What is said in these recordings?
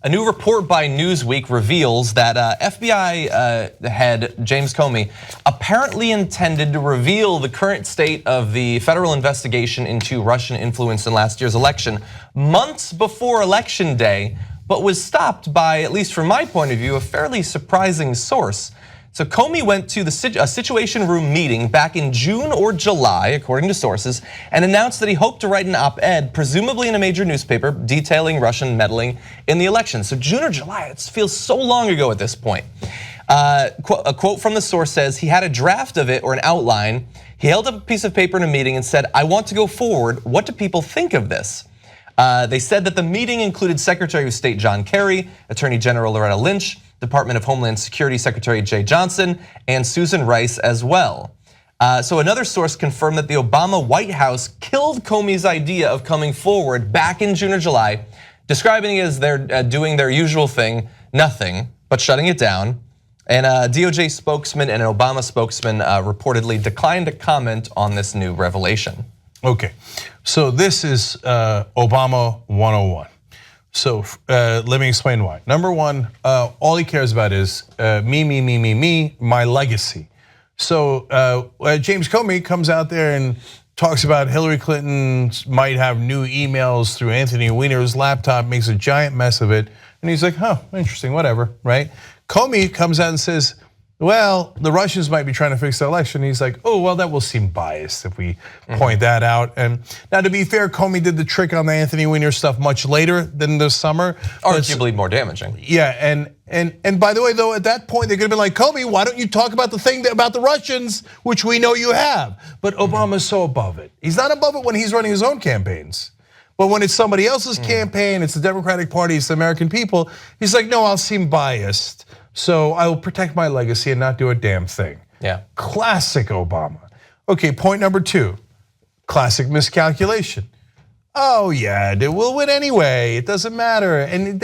A new report by Newsweek reveals that FBI head James Comey apparently intended to reveal the current state of the federal investigation into Russian influence in last year's election months before Election Day, but was stopped by, at least from my point of view, a fairly surprising source. So Comey went to a Situation Room meeting back in June or July, according to sources, and announced that he hoped to write an op-ed, presumably in a major newspaper, detailing Russian meddling in the election. So June or July, it feels so long ago at this point. A quote from the source says he had a draft of it or an outline. He held up a piece of paper in a meeting and said, "I want to go forward. What do people think of this?" They said that the meeting included Secretary of State John Kerry, Attorney General Loretta Lynch, Department of Homeland Security Secretary Jay Johnson, and Susan Rice as well. So another source confirmed that the Obama White House killed Comey's idea of coming forward back in June or July, describing it as they're doing their usual thing, nothing, but shutting it down. And a DOJ spokesman and an Obama spokesman reportedly declined to comment on this new revelation. Okay, so this is Obama 101. So let me explain why. Number one, all he cares about is me, my legacy. So James Comey comes out there and talks about Hillary Clinton might have new emails through Anthony Weiner's laptop, makes a giant mess of it. And he's like, huh, interesting, whatever, right? Comey comes out and says, well, the Russians might be trying to fix the election. He's like, oh, well, that will seem biased if we point that out. And now, to be fair, Comey did the trick on the Anthony Weiner stuff much later than this summer. Arguably more damaging. Yeah, and by the way, though, at that point, they could have been like, Comey, why don't you talk about the thing about the Russians, which we know you have? But Obama's so above it. He's not above it when he's running his own campaigns. But when it's somebody else's campaign, it's the Democratic Party, it's the American people, he's like, no, I'll seem biased. So I will protect my legacy and not do a damn thing. Yeah. Classic Obama. Okay, point number two, classic miscalculation. Oh yeah, we'll win anyway, it doesn't matter. And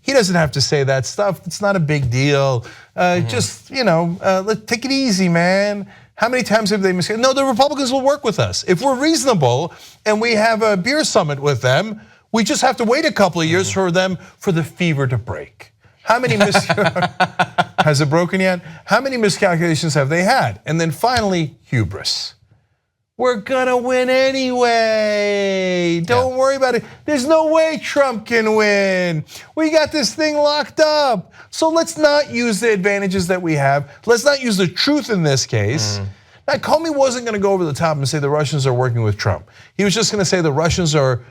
he doesn't have to say that stuff, it's not a big deal. Just, let's take it easy, man. How many times have they miscalculated? No, the Republicans will work with us. If we're reasonable and we have a beer summit with them, we just have to wait a couple of years for the fever to break. How many has it broken yet? How many miscalculations have they had? And then finally, hubris. We're gonna win anyway. Don't worry about it. There's no way Trump can win. We got this thing locked up. So let's not use the advantages that we have. Let's not use the truth in this case. Now, Comey wasn't gonna go over the top and say the Russians are working with Trump. He was just gonna say the Russians are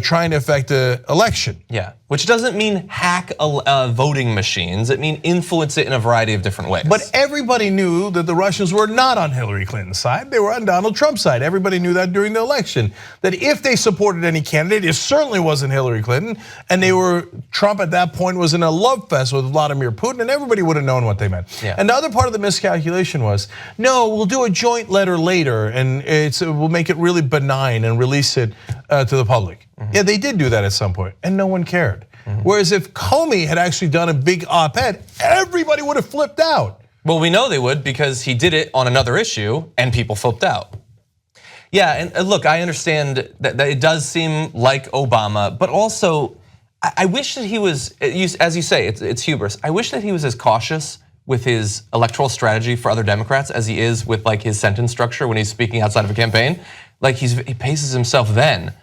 trying to affect the election. Yeah, which doesn't mean hack voting machines. It means influence it in a variety of different ways. But everybody knew that the Russians were not on Hillary Clinton's side. They were on Donald Trump's side. Everybody knew that during the election. That if they supported any candidate, it certainly wasn't Hillary Clinton. And Trump at that point was in a love fest with Vladimir Putin, and everybody would have known what they meant. Yeah. And the other part of the miscalculation was, no, we'll do a joint letter later, and we'll make it really benign and release it to the public. Yeah, they did do that at some point, and no one cared. Whereas if Comey had actually done a big op-ed, everybody would have flipped out. Well, we know they would because he did it on another issue and people flipped out. Yeah, and look, I understand that it does seem like Obama, but also I wish that he was, as you say, it's hubris. I wish that he was as cautious with his electoral strategy for other Democrats as he is with like his sentence structure when he's speaking outside of a campaign. Like he paces himself then.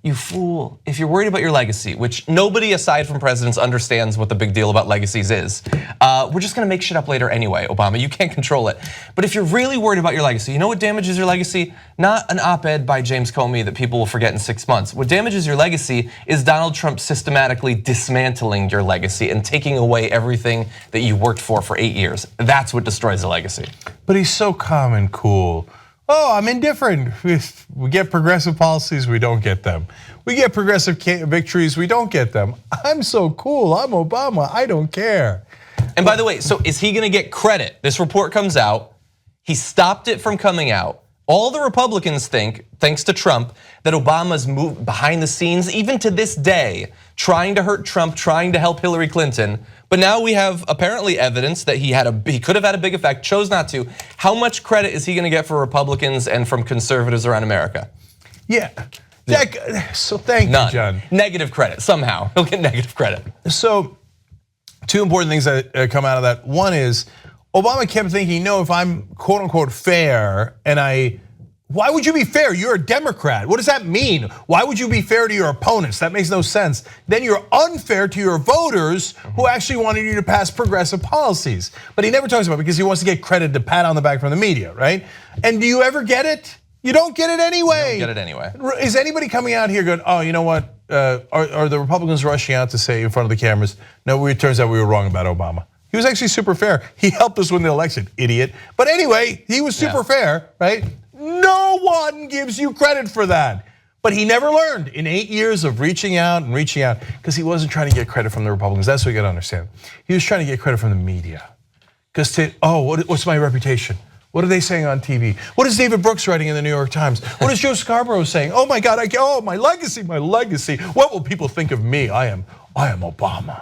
You fool, if you're worried about your legacy, which nobody aside from presidents understands what the big deal about legacies is. We're just gonna make shit up later anyway, Obama, you can't control it. But if you're really worried about your legacy, you know what damages your legacy? Not an op-ed by James Comey that people will forget in 6 months. What damages your legacy is Donald Trump systematically dismantling your legacy and taking away everything that you worked for 8 years. That's what destroys the legacy. But he's so calm and cool. Oh, I'm indifferent. We get progressive policies, we don't get them. We get progressive victories, we don't get them. I'm so cool, I'm Obama, I don't care. And by the way, so is he gonna get credit? This report comes out, he stopped it from coming out. All the Republicans think, thanks to Trump, that Obama's moved behind the scenes, even to this day, trying to hurt Trump, trying to help Hillary Clinton. But now we have apparently evidence that he could have had a big effect, chose not to. How much credit is he gonna get for Republicans and from conservatives around America? Yeah, So thank None. you, John. Negative credit, somehow. He'll get negative credit. So, two important things that come out of that. One is, Obama kept thinking, no, if I'm quote unquote fair, why would you be fair? You're a Democrat. What does that mean? Why would you be fair to your opponents? That makes no sense. Then you're unfair to your voters who actually wanted you to pass progressive policies. But he never talks about it because he wants to get credit to pat on the back from the media, right? And do you ever get it? You don't get it anyway. You don't get it anyway. Is anybody coming out here going, oh, you know what? Are the Republicans rushing out to say in front of the cameras, no, it turns out we were wrong about Obama. He was actually super fair. He helped us win the election, idiot. But anyway, he was super fair, right? No one gives you credit for that. But he never learned in 8 years of reaching out, because he wasn't trying to get credit from the Republicans. That's what you gotta understand. He was trying to get credit from the media. Because what's my reputation? What are they saying on TV? What is David Brooks writing in the New York Times? What is Joe Scarborough saying? Oh my God, my legacy. What will people think of me? I am Obama,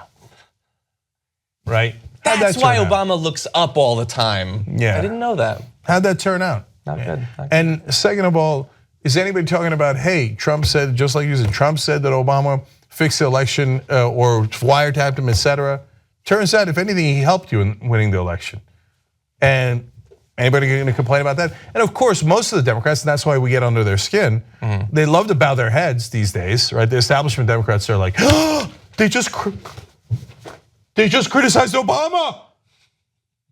right? That's why Obama looks up all the time. Yeah. I didn't know that. How'd that turn out? Not good. And second of all, is anybody talking about, hey, Trump said, just like you said, Trump said that Obama fixed the election or wiretapped him, etc. Turns out, if anything, he helped you in winning the election. And anybody going to complain about that? And of course, most of the Democrats, and that's why we get under their skin, they love to bow their heads these days, right? The establishment Democrats are like, oh, they just criticized Obama.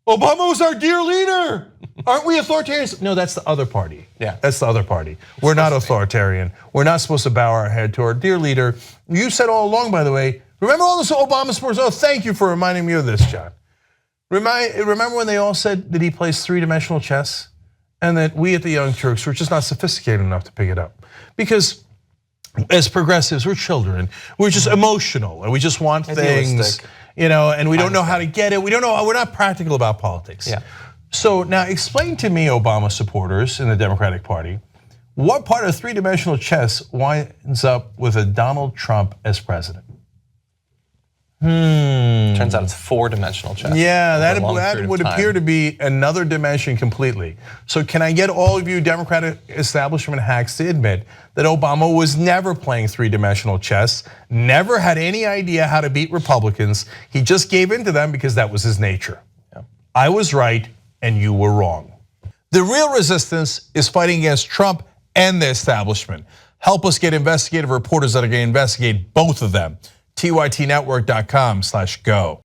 Obama was our dear leader. Aren't we authoritarians? No, that's the other party. Yeah. That's the other party. We're not authoritarian. We're not supposed to bow our head to our dear leader. You said all along, by the way, remember all this Obama supporters? Oh, thank you for reminding me of this, John. Remember when they all said that he plays three-dimensional chess? And that we at the Young Turks were just not sophisticated enough to pick it up. Because as progressives, we're children. We're just emotional and we just want things, and we don't know how to get it. We're not practical about politics. Yeah. So now explain to me, Obama supporters in the Democratic Party, what part of three-dimensional chess winds up with a Donald Trump as president? Turns out it's four-dimensional chess. Yeah, that would appear to be another dimension completely. So can I get all of you Democratic establishment hacks to admit that Obama was never playing three-dimensional chess, never had any idea how to beat Republicans. He just gave in to them because that was his nature. Yeah. I was right and you were wrong. The real resistance is fighting against Trump and the establishment. Help us get investigative reporters that are going to investigate both of them. TYTnetwork.com/go.